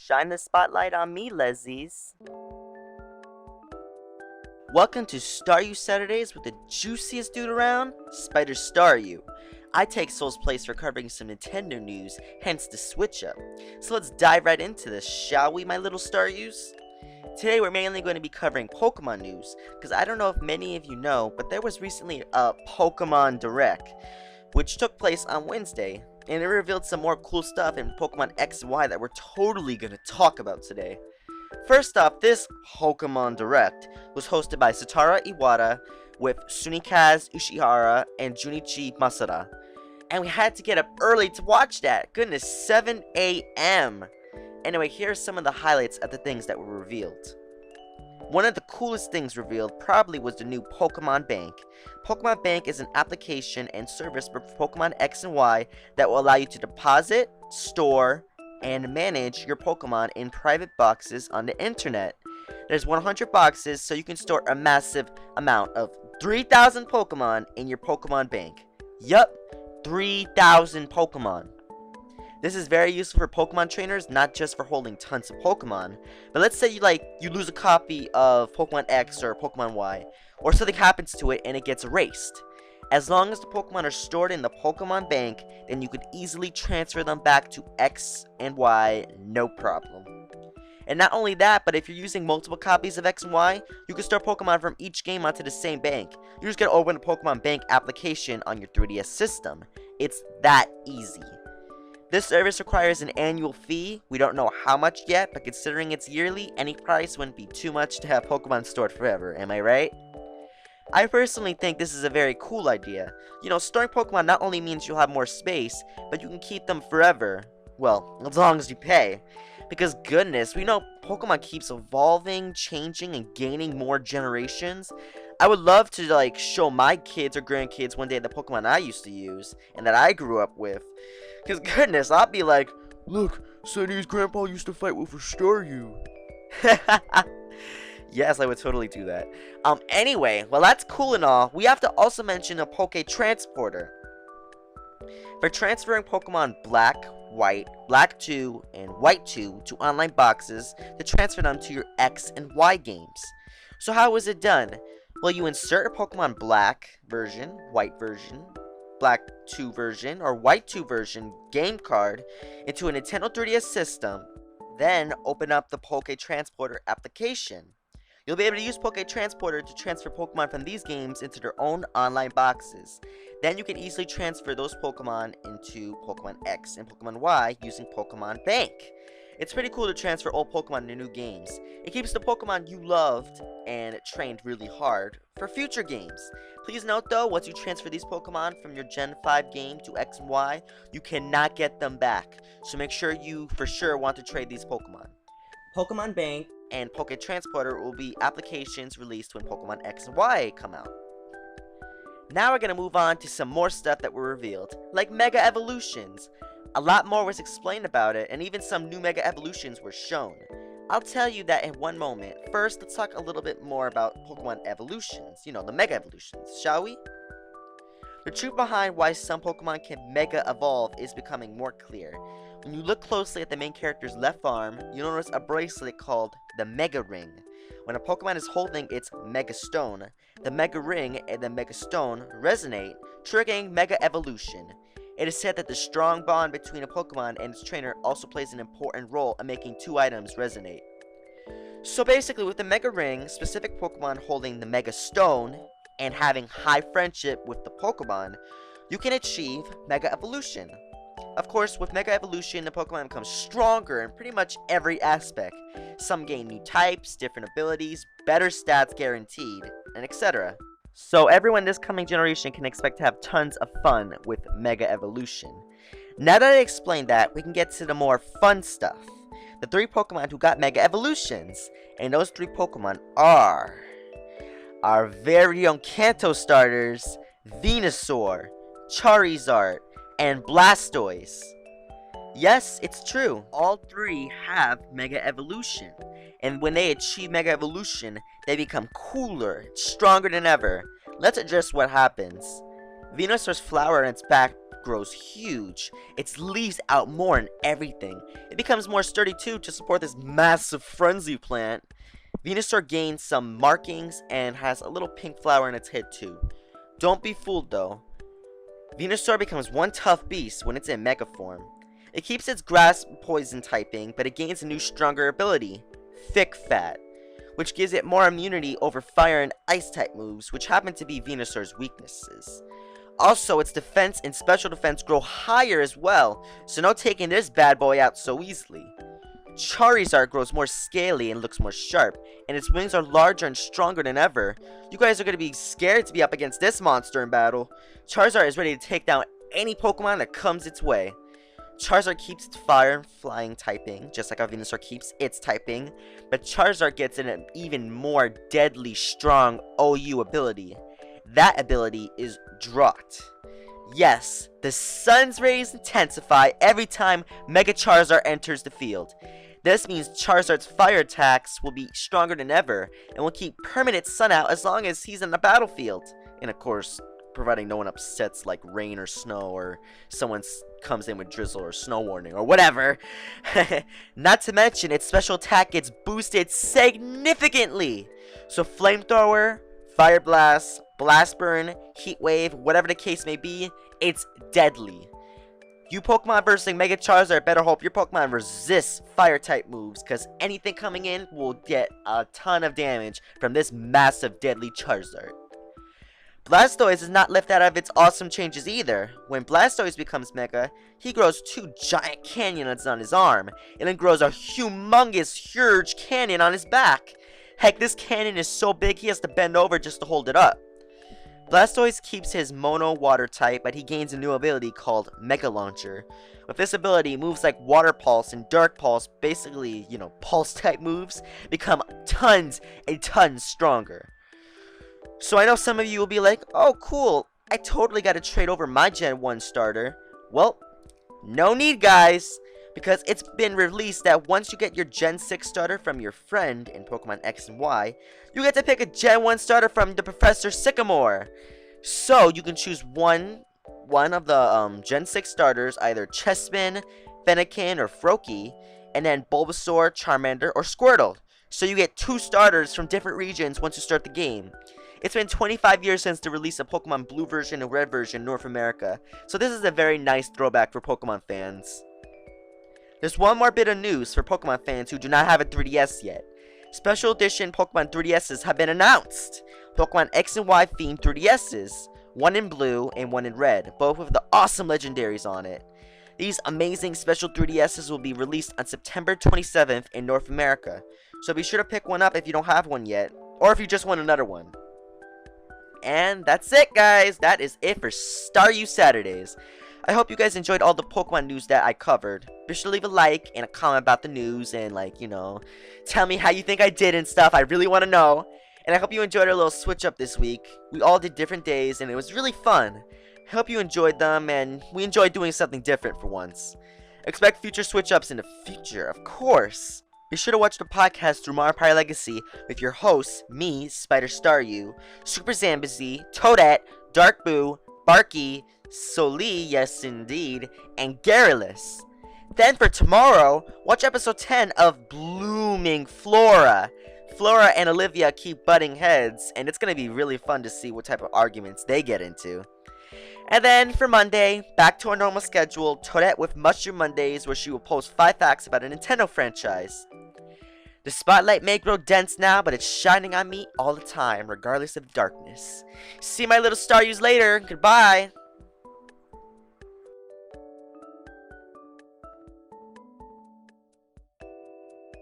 Shine the spotlight on me, Leslies. Welcome to Staryu Saturdays with the juiciest dude around, Spider Staryu. I take Soul's place for covering some Nintendo news, hence the switch up. So let's dive right into this, shall we, my little Staryus? Today we're mainly going to be covering Pokemon news, because I don't know if many of you know, but there was recently a Pokemon Direct, which took place on Wednesday, and it revealed some more cool stuff in Pokemon X and Y that we're totally going to talk about today. First off, this Pokemon Direct was hosted by Satoru Iwata with Sunikaz Ishihara and Junichi Masada. And we had to get up early to watch that. Goodness, 7 a.m. Anyway, here are some of the highlights of the things that were revealed. One of the coolest things revealed probably was the new Pokemon Bank. Pokemon Bank is an application and service for Pokemon X and Y that will allow you to deposit, store, and manage your Pokemon in private boxes on the internet. There's 100 boxes, so you can store a massive amount of 3,000 Pokemon in your Pokemon Bank. Yup, 3,000 Pokemon. This is very useful for Pokemon trainers, not just for holding tons of Pokemon. But let's say you lose a copy of Pokemon X or Pokemon Y, or something happens to it and it gets erased. As long as the Pokemon are stored in the Pokemon Bank, then you could easily transfer them back to X and Y, no problem. And not only that, but if you're using multiple copies of X and Y, you can store Pokemon from each game onto the same bank. You just gotta open the Pokemon Bank application on your 3DS system. It's that easy. This service requires an annual fee. We don't know how much yet, but considering it's yearly, any price wouldn't be too much to have Pokemon stored forever, am I right? I personally think this is a very cool idea. Storing Pokemon not only means you'll have more space, but you can keep them forever. Well, as long as you pay. Because goodness, we know Pokemon keeps evolving, changing, and gaining more generations. I would love to show my kids or grandkids one day the Pokemon I used to use and that I grew up with. Because goodness, I'll be like, look, Sunny's grandpa used to fight with a Staryu. Yes, I would totally do that. Anyway, well that's cool and all, we have to also mention a Poke Transporter. For transferring Pokemon Black, White, Black 2, and White 2 to online boxes to transfer them to your X and Y games. So how is it done? Well, you insert a Pokemon Black version, White version, Black 2 version, or White 2 version game card into a Nintendo 3DS system, then open up the Poke Transporter application. You'll be able to use Poke Transporter to transfer Pokemon from these games into their own online boxes. Then you can easily transfer those Pokemon into Pokemon X and Pokemon Y using Pokemon Bank. It's pretty cool to transfer old Pokemon to new games. It keeps the Pokemon you loved and trained really hard for future games. Please note though, once you transfer these Pokemon from your Gen 5 game to X and Y, you cannot get them back. So make sure you for sure want to trade these Pokemon. Pokemon Bank and Poke Transporter will be applications released when Pokemon X and Y come out. Now we're going to move on to some more stuff that were revealed, like Mega Evolutions. A lot more was explained about it, and even some new Mega Evolutions were shown. I'll tell you that in one moment. First, let's talk a little bit more about Pokemon Evolutions, the Mega Evolutions, shall we? The truth behind why some Pokemon can Mega Evolve is becoming more clear. When you look closely at the main character's left arm, you'll notice a bracelet called the Mega Ring. When a Pokemon is holding its Mega Stone, the Mega Ring and the Mega Stone resonate, triggering Mega Evolution. It is said that the strong bond between a Pokemon and its trainer also plays an important role in making two items resonate. So basically, with the Mega Ring, specific Pokemon holding the Mega Stone and having high friendship with the Pokemon, you can achieve Mega Evolution. Of course, with Mega Evolution, the Pokemon becomes stronger in pretty much every aspect. Some gain new types, different abilities, better stats guaranteed, and etc. So everyone this coming generation can expect to have tons of fun with Mega Evolution. Now that I explained that, we can get to the more fun stuff. The 3 Pokemon who got Mega Evolutions, and those 3 Pokemon are our very own Kanto starters, Venusaur, Charizard, and Blastoise. Yes, it's true, all 3 have Mega Evolution, and when they achieve Mega Evolution, they become cooler, stronger than ever. Let's address what happens. Venusaur's flower on its back grows huge. Its leaves out more and everything. It becomes more sturdy too to support this massive frenzy plant. Venusaur gains some markings and has a little pink flower in its head too. Don't be fooled though. Venusaur becomes one tough beast when it's in Mega form. It keeps its grass poison typing, but it gains a new stronger ability, Thick Fat, which gives it more immunity over fire and ice type moves, which happen to be Venusaur's weaknesses. Also, its defense and special defense grow higher as well, so no taking this bad boy out so easily. Charizard grows more scaly and looks more sharp, and its wings are larger and stronger than ever. You guys are going to be scared to be up against this monster in battle. Charizard is ready to take down any Pokemon that comes its way. Charizard keeps its fire and flying typing, just like how Venusaur keeps its typing, but Charizard gets an even more deadly strong OU ability. That ability is Drought. Yes, the sun's rays intensify every time Mega Charizard enters the field. This means Charizard's fire attacks will be stronger than ever, and will keep permanent sun out as long as he's in the battlefield. And of course, providing no one upsets like rain or snow, or someone comes in with drizzle or snow warning or whatever. Not to mention, its special attack gets boosted significantly. So Flamethrower, Fire Blast, Blast Burn, Heat Wave, whatever the case may be, it's deadly. You Pokemon versing Mega Charizard better hope your Pokemon resists fire type moves, because anything coming in will get a ton of damage from this massive deadly Charizard. Blastoise is not left out of its awesome changes either. When Blastoise becomes Mega, he grows 2 giant canyons on his arm, and then grows a humongous, huge canyon on his back. Heck, this canyon is so big he has to bend over just to hold it up. Blastoise keeps his mono water type, but he gains a new ability called Mega Launcher. With this ability, moves like Water Pulse and Dark Pulse, basically, pulse type moves, become tons and tons stronger. So I know some of you will be like, oh cool, I totally got to trade over my Gen 1 starter. Well, no need guys, because it's been released that once you get your Gen 6 starter from your friend in Pokemon X and Y, you get to pick a Gen 1 starter from the Professor Sycamore. So you can choose one of the Gen 6 starters, either Chespin, Fennekin, or Froakie, and then Bulbasaur, Charmander, or Squirtle. So you get 2 starters from different regions once you start the game. It's been 25 years since the release of Pokemon Blue version and Red version in North America, so this is a very nice throwback for Pokemon fans. There's one more bit of news for Pokemon fans who do not have a 3DS yet. Special edition Pokemon 3DSs have been announced. Pokemon X and Y themed 3DSs, one in blue and one in red, both with the awesome legendaries on it. These amazing special 3DSs will be released on September 27th in North America, so be sure to pick one up if you don't have one yet, or if you just want another one. And that's it guys, that is it for Staryu Saturdays. I hope you guys enjoyed all the Pokemon news that I covered. Be sure to leave a like and a comment about the news and tell me how you think I did and stuff. I really want to know. And I hope you enjoyed our little switch up this week. We all did different days and it was really fun. I hope you enjoyed them and we enjoyed doing something different for once. Expect future switch ups in the future, of course. Be sure to watch the podcast through Mario Party Legacy with your hosts, me, Spider Staryu, Super Zambazy, Toadette, Dark Boo, Barky, Soli, yes indeed, and Garrulus. Then for tomorrow, watch episode 10 of Blooming Flora. Flora and Olivia keep butting heads, and it's going to be really fun to see what type of arguments they get into. And then for Monday, back to our normal schedule, Toadette with Mushroom Mondays, where she will post 5 facts about a Nintendo franchise. The spotlight may grow dense now, but it's shining on me all the time, regardless of darkness. See my little Staryus later. Goodbye.